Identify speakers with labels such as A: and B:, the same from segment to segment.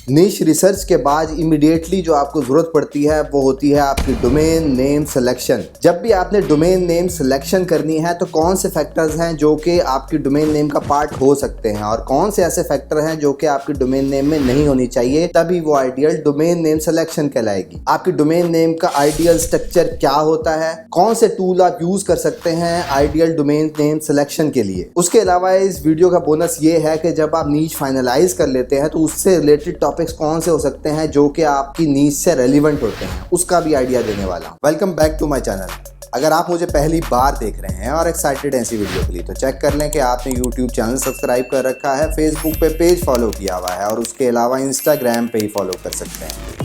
A: नीश research के बाद immediately जो आपको जरूरत पड़ती है वो होती है आपकी डोमेन नेम सिलेक्शन। जब भी आपने डोमेन नेम सिलेक्शन करनी है तो कौन से फैक्टर्स हैं जो कि आपकी डोमेन नेम का पार्ट हो सकते हैं और कौन से ऐसे फैक्टर हैं जो कि आपकी डोमेन नेम में नहीं होनी चाहिए, तभी वो आइडियल डोमेन नेम सिलेक्शन कहलाएगी। आपकी डोमेन नेम का आइडियल स्ट्रक्चर क्या होता है, कौन से टूल आप यूज कर सकते हैं आइडियल डोमेन नेम सिलेक्शन के लिए। उसके अलावा इस वीडियो का बोनस ये है कि जब आप नीच फाइनलाइज कर लेते हैं तो उससे रिलेटेड टॉपिक्स कौन से हो सकते हैं जो कि आपकी नीच से रेलिवेंट होते हैं, उसका भी आइडिया देने वाला हूं। Welcome back to my channel. अगर आप मुझे पहली बार देख रहे हैं और एक्साइटेड हैं ऐसी वीडियो के लिए तो चेक कर लें कि आपने यूट्यूब चैनल सब्सक्राइब कर रखा है, फेसबुक पे पेज फॉलो किया हुआ है और उसके अलावा इंस्टाग्राम पे ही फॉलो कर सकते हैं।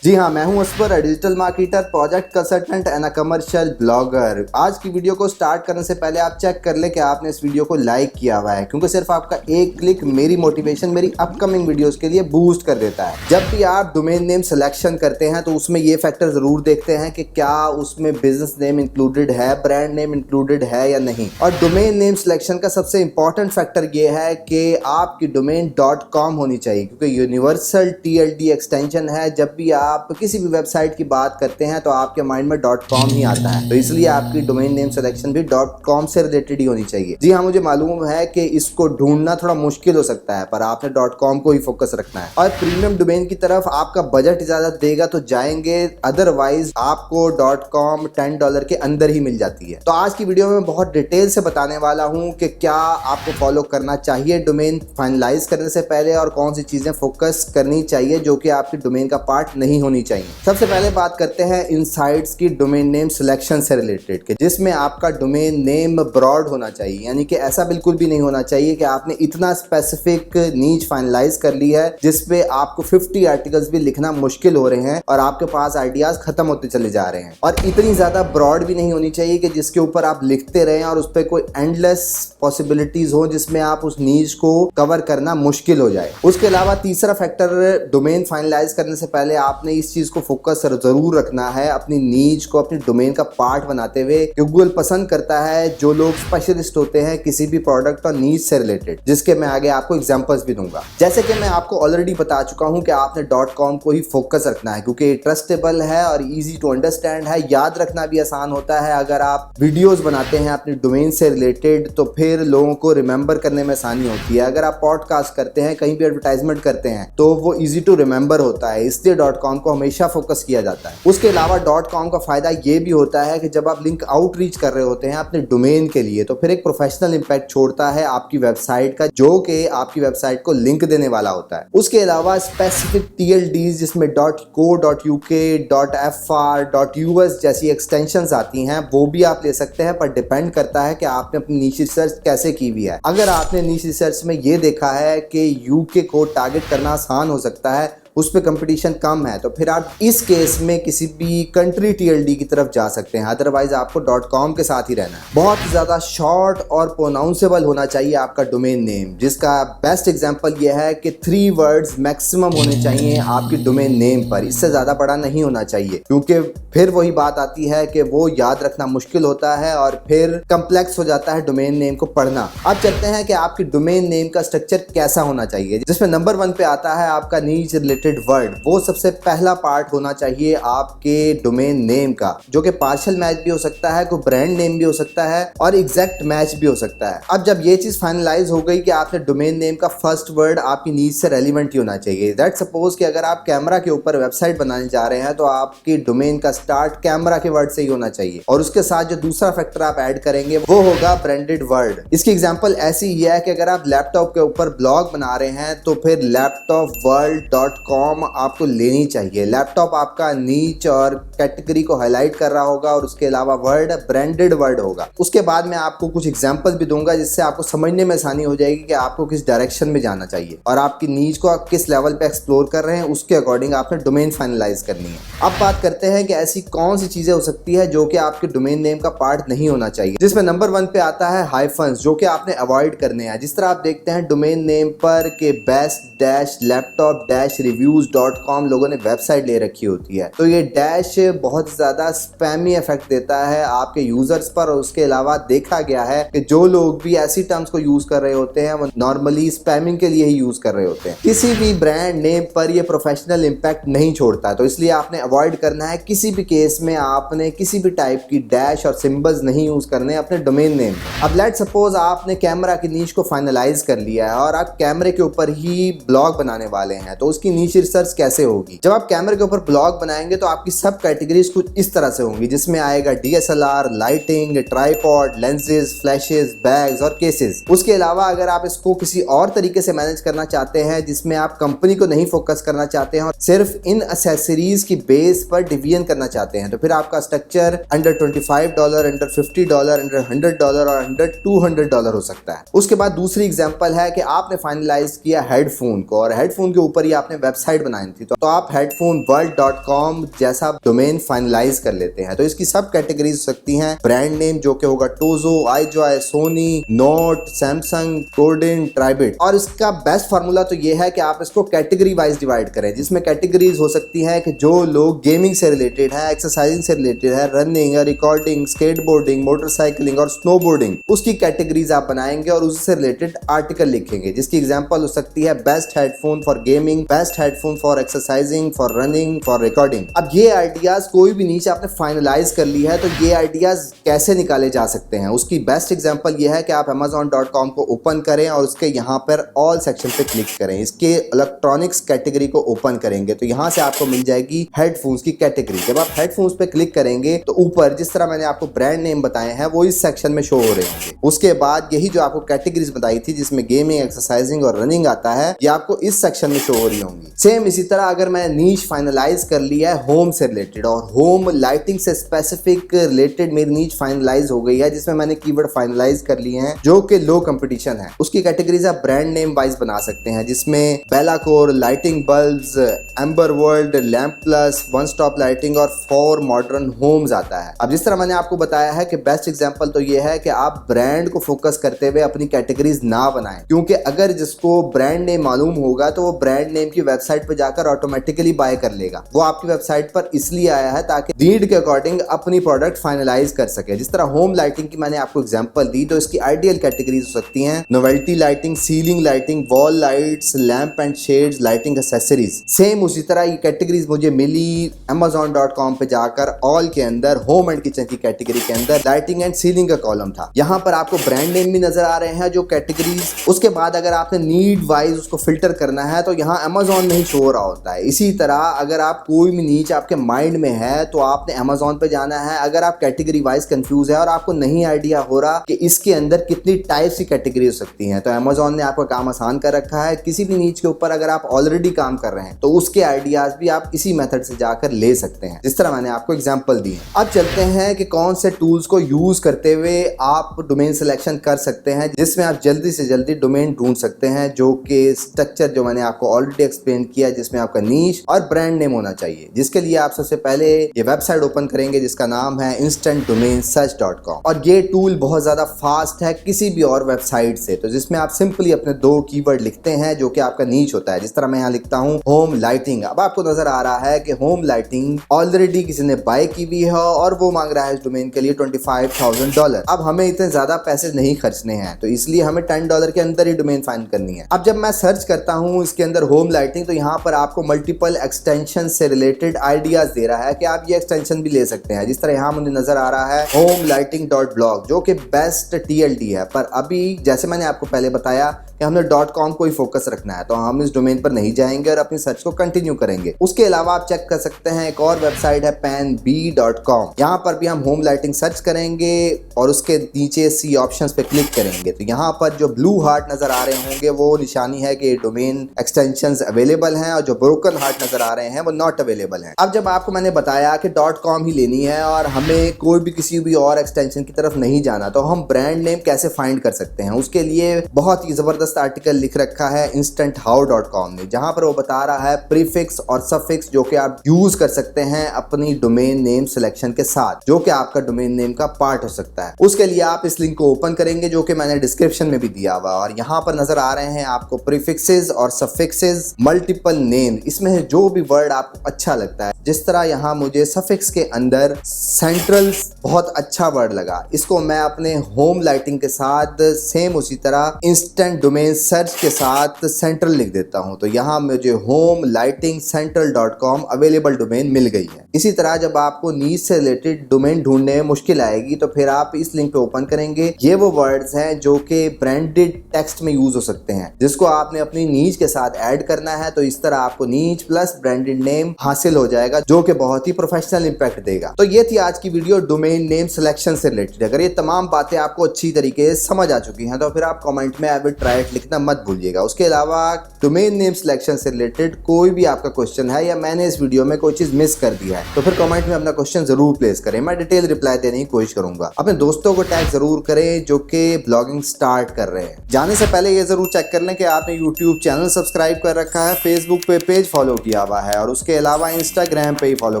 A: जी हाँ, मैं हूं Asfar, digital marketer, project consultant and a commercial blogger. आज की वीडियो को स्टार्ट करने से पहले आप चेक कर लें कि आपने इस वीडियो को लाइक किया हुआ है, क्योंकि सिर्फ आपका एक क्लिक मेरी मोटिवेशन, मेरी अपकमिंग वीडियोस के लिए बूस्ट कर देता है। जब भी आप डोमेन नेम सिलेक्शन करते हैं तो उसमें ये फैक्टर जरूर देखते हैं कि क्या उसमें बिजनेस नेम इंक्लूडेड है, ब्रांड नेम इंक्लूडेड है या नहीं। और डोमेन नेम सिलेक्शन का सबसे इंपॉर्टेंट फैक्टर ये है कि आपकी डोमेन .com होनी चाहिए, क्योंकि यूनिवर्सल TLD एक्सटेंशन है। जब भी आप किसी भी वेबसाइट की बात करते हैं तो आपके माइंड में .com ही आता है, तो इसलिए आपकी डोमेन नेम सिलेक्शन भी .com से रिलेटेड ही होनी चाहिए। जी हाँ, मुझे मालूम है कि इसको ढूंढना थोड़ा मुश्किल हो सकता है, पर आपने .com को ही फोकस रखना है। और प्रीमियम डोमेन की तरफ आपका बजट इजाजत देगा तो जाएंगे, अदरवाइज आपको .com $10 के अंदर ही मिल जाती है। तो आज की वीडियो में बहुत डिटेल से बताने वाला हूँ कि क्या आपको फॉलो करना चाहिए डोमेन फाइनलाइज करने से पहले और कौन सी चीजें फोकस करनी चाहिए जो कि आपकी डोमेन का पार्ट नहीं होनी चाहिए। सबसे पहले बात करते हैं इनसाइट्स की डोमेन नेम सिलेक्शन से रिलेटेड के, जिसमें आपका डोमेन नेम ब्रॉड होना चाहिए, यानी कि ऐसा बिल्कुल भी नहीं होना चाहिए कि आपने इतना स्पेसिफिक नीच फाइनलाइज कर ली है जिसपे आपको 50 आर्टिकल्स भी लिखना मुश्किल हो रहे हैं और आपके पास आइडियाज खत्म होते चले जा रहे हैं। और इतनी ज्यादा ब्रॉड भी नहीं होनी चाहिए कि जिसके ऊपर आप लिखते रहें और उस पर कोई एंडलेस पॉसिबिलिटीज हो जिसमें आप उस नीच को कवर करना मुश्किल हो जाए। उसके अलावा तीसरा फैक्टर, डोमेन फाइनलाइज करने से पहले आपने इस चीज को फोकस जरूर रखना है, अपनी नीच को अपनी डोमेन का पार्ट बनाते हुए। गूगल पसंद करता है जो लोग स्पेशलिस्ट होते हैं किसी भी प्रोडक्ट और नीच से रिलेटेड, जिसके मैं आगे आपको एग्जांपल्स भी दूंगा। जैसे कि मैं आपको ऑलरेडी बता चुका हूं कि आपने .com को ही फोकस रखना है, क्योंकि ट्रस्टेबल है और इजी टू अंडरस्टैंड है, याद रखना भी आसान होता है। अगर आप वीडियोस बनाते हैं अपनी डोमेन से रिलेटेड तो फिर लोगों को रिमेंबर करने में आसानी होती है। अगर आप पॉडकास्ट करते हैं, कहीं भी एडवर्टाइजमेंट करते हैं तो वो इजी टू रिमेंबर होता है, इसलिए .com को हमेशा फोकस किया जाता है। उसके अलावा .com का फायदा ये भी होता है कि जब आप लिंक आउटरीच कर रहे होते हैं अपने डोमेन के लिए तो फिर एक प्रोफेशनल इंपैक्ट छोड़ता है आपकी वेबसाइट का, जो कि आपकी वेबसाइट को लिंक देने वाला होता है। उसके अलावा स्पेसिफिक TLDs जिसमें .co.uk, .fr, .us जैसी एक्सटेंशंस आती हैं, वो भी आप ले सकते हैं, पर डिपेंड करता है कि आपने अपनी नीश रिसर्च कैसे की हुई है। अगर आपने नीश रिसर्च में ये देखा है कि UK को टारगेट करना आसान हो सकता है, उस पर कंपटीशन कम है, तो फिर आप इस केस में किसी भी कंट्री TLD की तरफ जा सकते हैं, अदरवाइज आपको .com के साथ ही रहना है। बहुत ज़्यादा शॉर्ट और प्रोनाउंसेबल होना चाहिए आपका डोमेन नेम, जिसका बेस्ट एग्जांपल यह है कि 3 वर्ड्स मैक्सिमम होने चाहिए आपकी डोमेन नेम पर, इससे ज़्यादा बड़ा नहीं होना चाहिए, क्योंकि फिर वही बात आती है कि वो याद रखना मुश्किल होता है और फिर कम्प्लेक्स हो जाता है डोमेन नेम को पढ़ना। अब चलते हैं कि आपकी डोमेन नेम का स्ट्रक्चर कैसा होना चाहिए, जिसमें नंबर 1 पे आता है आपका नीच रिलेटेड वर्ड। वो सबसे पहला पार्ट होना चाहिए आपके डोमेन नेम का, जो कि पार्शियल मैच भी हो सकता है, कोई ब्रांड नेम भी हो सकता है और एग्जैक्ट मैच भी हो सकता है। अब जब ये चीज फाइनलाइज हो गई कि आपने डोमेन नेम का फर्स्ट वर्ड आपकी नीड से रेलिवेंट ही होना चाहिए। दैट सपोज कि अगर आप कैमरा के ऊपर वेबसाइट बनाने जा रहे हैं तो आपकी डोमेन का स्टार्ट कैमरा के वर्ड से ही होना चाहिए, और उसके साथ जो दूसरा फैक्टर आप ऐड करेंगे वो होगा ब्रांडेड वर्ड। इसकी एग्जांपल ऐसी ही है कि अगर आप लैपटॉप के ऊपर ब्लॉग बना रहे हैं तो फिर laptopworld.com आपको लेनी चाहिए। लैपटॉप आपका नीच और कैटेगरी को हाईलाइट कर रहा होगा और उसके अलावा वर्ड ब्रांडेड वर्ड होगा। उसके बाद मैं आपको कुछ एग्जांपल भी दूंगा जिससे आपको समझने में आसानी हो जाएगी कि आपको किस डायरेक्शन में जाना चाहिए और आपकी नीच को आप किस लेवल पे एक्सप्लोर कर रहे हैं, उसके अकॉर्डिंग आपने डोमेन फाइनलाइज करनी है। अब बात करते हैं कि ऐसी कौन सी चीजें हो सकती है जो कि आपके डोमेन नेम का पार्ट नहीं होना चाहिए, जिसमें नंबर 1 पे आता है हाइफन्स, जो कि आपने अवॉइड करने हैं। जिस तरह आप देखते हैं डोमेन नेम पर के best dash laptop dash review reviews.com लोगों ने वेबसाइट ले रखी होती है। तो ये डैश बहुत ज्यादा स्पैमी इफेक्ट देता है आपके यूजर्स पर, और उसके अलावा देखा गया है कि जो लोग भी ऐसी टर्म्स को यूज कर रहे होते हैं वो नॉर्मली स्पैमिंग के लिए ही यूज कर रहे होते हैं। किसी भी ब्रांड नेम पर ये प्रोफेशनल इंपैक्ट नहीं छोड़ता, तो इसलिए आपने अवॉइड करना है। किसी भी केस में आपने किसी भी टाइप की डैश और सिंबल्स नहीं यूज करने अपने डोमेन नेम। अब लेट सपोज आपने कैमरा की नीश को फाइनलाइज कर लिया है और आप कैमरे के ऊपर ही ब्लॉग बनाने वाले हैं, तो उसकी नीश रिसर्च कैसे होगी? जब आप कैमरे के ऊपर ब्लॉग बनाएंगे तो आपकी सब कैटेगरीज कुछ इस तरह से होंगी, जिसमें आएगा DSLR, lighting, tripod, lenses, flashes, bags और केसेस। उसके अलावा अगर आप इसको किसी और तरीके से मैनेज करना चाहते हैं जिसमें आप कंपनी को नहीं फोकस करना चाहते हैं और सिर्फ इन एक्सेसरीज की बेस पर डिवीजन करना चाहते हैं, तो फिर आपका स्ट्रक्चर अंडर $25, अंडर $50, अंडर $100 और अंडर $200 हो सकता है। उसके बाद दूसरी एग्जांपल है कि आपने फाइनलाइज किया हेडफोन को, और हेडफोन के ऊपर ही आपने वेबसाइट बनाई थी, तो आप headphoneworld.com जैसा डोमेन फाइनलाइज कर लेते हैं। तो इसकी सब कैटेगरीज हो सकती हैं। ब्रांड नेम जो कि होगा टोजो, आईजॉय, सोनी, नोट, सैमसंग, कोर्डिन, ट्राइबिट। और इसका बेस्ट फार्मूला तो ये है कि आप इसको कैटेगरी वाइज डिवाइड करें, जिसमें कैटेगरीज हो सकती हैं कि जो लोग गेमिंग से रिलेटेड है, एक्सरसाइजिंग से रिलेटेड है, रनिंग, रिकॉर्डिंग, स्केटबोर्डिंग, मोटरसाइकिलिंग और स्नोबोर्डिंग, उसकी कैटेगरीज आप बनाएंगे और उससे रिलेटेड आर्टिकल लिखेंगे, जिसकी एग्जांपल हो सकती है best headphone for gaming, best headphone for exercising, for running, for recording. अब ये आइडियाज कोई भी नीचे आपने फाइनलाइज कर ली है, तो ये आइडियाज कैसे निकाले जा सकते हैं? उसकी बेस्ट एग्जांपल ये है कि आप amazon.com को ओपन करें और उसके यहाँ पर ऑल सेक्शन पे क्लिक करें। इसके इलेक्ट्रॉनिक्स कैटेगरी को ओपन करेंगे तो यहाँ से आपको मिल जाएगी हेडफोन्स की कैटेगरी। जब आप हेडफोन्स पे क्लिक करेंगे तो ऊपर जिस तरह मैंने आपको ब्रांड नेम बताए हैं वो इस सेक्शन में शो हो रहे होंगे। उसके बाद यही जो आपको कैटेगरीज बताई थी जिसमें गेमिंग, एक्सरसाइजिंग और रनिंग आता है, ये आपको इस सेक्शन में शो हो रही होंगी। सेम इसी तरह अगर मैं नीश फाइनलाइज कर लिया है होम से रिलेटेड और होम लाइटिंग से स्पेसिफिक रिलेटेड मेरी नीश फाइनलाइज हो गई है, जिसमें मैंने कीवर्ड फाइनलाइज कर लिए हैं जो कि लो कंपटीशन है, उसकी कैटेगरीज आप ब्रांड नेम वाइज बना सकते हैं, जिसमें Bellacor, lighting bulbs, amber world, lamp plus, one stop lighting और फॉर मॉडर्न होम्स आता है। अब जिस तरह मैंने आपको बताया है कि बेस्ट एग्जांपल तो ये है कि आप ब्रांड को फोकस करते हुए अपनी कैटेगरीज ना बनाएं, क्योंकि अगर जिसको ब्रांड नेम मालूम होगा तो वो ब्रांड नेम की वेबसाइट पर जाकर ऑटोमेटिकली बाय कर लेगा। वो आपकी वेबसाइट पर इसलिए आया है ताकि नीड के अकॉर्डिंग अपनी प्रोडक्ट फाइनलाइज कर सके। जिस तरह होम लाइटिंग की मैंने आपको एग्जांपल दी, तो इसकी आइडियल कैटेगरीज हो सकती हैं novelty lighting, ceiling lighting, wall lights, lamp and shades, lighting accessories. Same उसी तरह ये कैटेगरीज मुझे मिली amazon.com पे जाकर ऑल के अंदर होम एंड किचन की कैटेगरी के अंदर लाइटिंग एंड सीलिंग का कॉलम था। यहाँ पर आपको ब्रांड नेम भी नजर आ रहे हैं जो कैटेगरीज। उसके बाद अगर आपने नीड वाइज उसको फिल्टर करना है तो यहाँ Amazon नहीं शो हो रहा होता है। इसी तरह अगर आप कोई भी नीच आपके माइंड में है तो आपने Amazon पे जाना है। अगर आप कैटेगरी वाइज कंफ्यूज है और आपको नहीं आइडिया हो रहा कि इसके अंदर कितनी टाइप्स की कैटेगरी हो सकती हैं, तो Amazon ने आपका काम आसान कर रखा है। किसी भी नीच के ऊपर अगर आप ऑलरेडी काम कर रहे हैं तो उसके आइडियाज भी आप इसी मेथड से जाकर ले सकते हैं, जिस तरह मैंने आपको एग्जांपल दी है। अब चलते हैं कि कौन से टूल्स को यूज करते हुए आप डोमेन सिलेक्शन कर सकते हैं, जिसमें आप जल्दी से जल्दी डोमेन ढूंढ सकते हैं, जो कि स्ट्रक्चर जो मैंने आपको ऑलरेडी एक्सप्लेन किया, जिसमें आपका नीश और ब्रांड नेम होना चाहिए। जिसके लिए आप सबसे पहले ये वेबसाइट ओपन करेंगे जिसका नाम है instantdomainsearch.com, और ये टूल बहुत ज्यादा फास्ट है किसी भी और वेबसाइट से। तो जिसमें आप सिंपली अपने 2 कीवर्ड लिखते हैं जो कि आपका नीच होता है। जिस तरह मैं यहाँ लिखता हूँ होम लाइटिंग। अब आपको नजर आ रहा है कि होम लाइटिंग ऑलरेडी किसी ने बाय की हुई है और वो मांग रहा है इस डोमेन के लिए $25,000। अब हमें इतने ज्यादा पैसे नहीं खर्चने हैं, तो इसलिए हमें $10 के अंदर ही डोमेन फाइंड करनी है। अब जब मैं सर्च करता हूँ इसके अंदर होम लाइटिंग, तो यहाँ पर आपको मल्टीपल एक्सटेंशन से रिलेटेड आइडियाज दे रहा है कि आप ये एक्सटेंशन भी ले सकते हैं। जिस तरह यहाँ मुझे नजर आ रहा है homelighting.blog, जो कि बेस्ट TLD है। पर अभी जैसे मैंने आपको पहले बताया कि हमने .com को ही फोकस रखना है, तो हम इस डोमेन पर नहीं जाएंगे और अपनी सर्च को कंटिन्यू करेंगे। उसके अलावा आप चेक कर सकते हैं एक और वेबसाइट है panb.com। यहाँ पर भी हम होम लाइटिंग सर्च करेंगे और उसके नीचे सी ऑप्शंस पे क्लिक करेंगे, तो यहाँ पर जो ब्लू हार्ट नजर आ रहे होंगे वो निशानी है कि डोमेन एक्सटेंशंस अवेलेबल हैं, और जो ब्रोकन हार्ट नजर आ रहे हैं वो नॉट अवेलेबल हैं। अब जब आपको मैंने बताया कि .com ही लेनी है और हमें कोई भी किसी भी और एक्सटेंशन की तरफ नहीं जाना, तो हम ब्रांड नेम कैसे फाइंड कर सकते हैं? उसके लिए बहुत ही जबरदस्त जबरदस्त आर्टिकल लिख रखा है instanthow.com ने, जहां पर वो बता रहा है प्रीफिक्स और सफिक्स जो कि आप यूज कर सकते हैं अपनी डोमेन नेम सिलेक्शन के साथ, जो कि आपका डोमेन नेम का पार्ट हो सकता है। उसके लिए आप इस लिंक को ओपन करेंगे जो कि मैंने डिस्क्रिप्शन में भी दिया हुआ, और यहाँ पर नजर आ रहे हैं आपको प्रीफिक्सेस और सफिक्सेस, मल्टीपल नेम। इसमें जो भी वर्ड आपको अच्छा लगता है, जिस तरह यहाँ मुझे सफिक्स के अंदर सेंट्रल बहुत अच्छा वर्ड लगा, इसको मैं अपने होम लाइटिंग के साथ सेम उसी तरह इंस्टेंट डोमेन सर्च के साथ सेंट्रल लिख देता हूं, तो यहाँ मुझे home lighting central.com available domain मिल गई है। इसी तरह जब आपको नीच से रिलेटेड डोमेन ढूंढने में मुश्किल आएगी तो फिर आप इस लिंक पे ओपन करेंगे। ये वो वर्ड्स हैं जो कि ब्रांडेड टेक्स्ट में यूज हो सकते हैं, जिसको आपने अपनी नीच के साथ ऐड करना है, तो इस तरह आपको नीच प्लस ब्रांडेड नेम हासिल हो जाएगा जो कि बहुत ही प्रोफेशनल इंपैक्ट देगा। तो ये थी आज की वीडियो डोमेन नेम सिलेक्शन से रिलेटेड। अगर ये तमाम बातें आपको अच्छी तरीके से समझ आ चुकी हैं तो फिर आप कमेंट में आई विल ट्राई इट लिखना मत भूलिएगा। उसके अलावा डोमेन नेम सिलेक्शन से रिलेटेड कोई भी आपका क्वेश्चन है या मैंने इस वीडियो में कोई चीज मिस कर दिया है तो फिर कमेंट में अपना क्वेश्चन जरूर प्लेस करें, मैं डिटेल रिप्लाई देने की कोशिश करूंगा। अपने दोस्तों को टैग जरूर करें जो कि ब्लॉगिंग स्टार्ट कर रहे हैं। जाने से पहले ये जरूर चेक कर लें कि आपने यूट्यूब चैनल सब्सक्राइब कर रखा है, फेसबुक पे पेज फॉलो किया हुआ है, और उसके अलावा इंस्टाग्राम पे ही फॉलो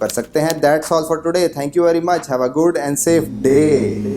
A: कर सकते हैं। That's all for today. Thank you very much. Have a good and safe day.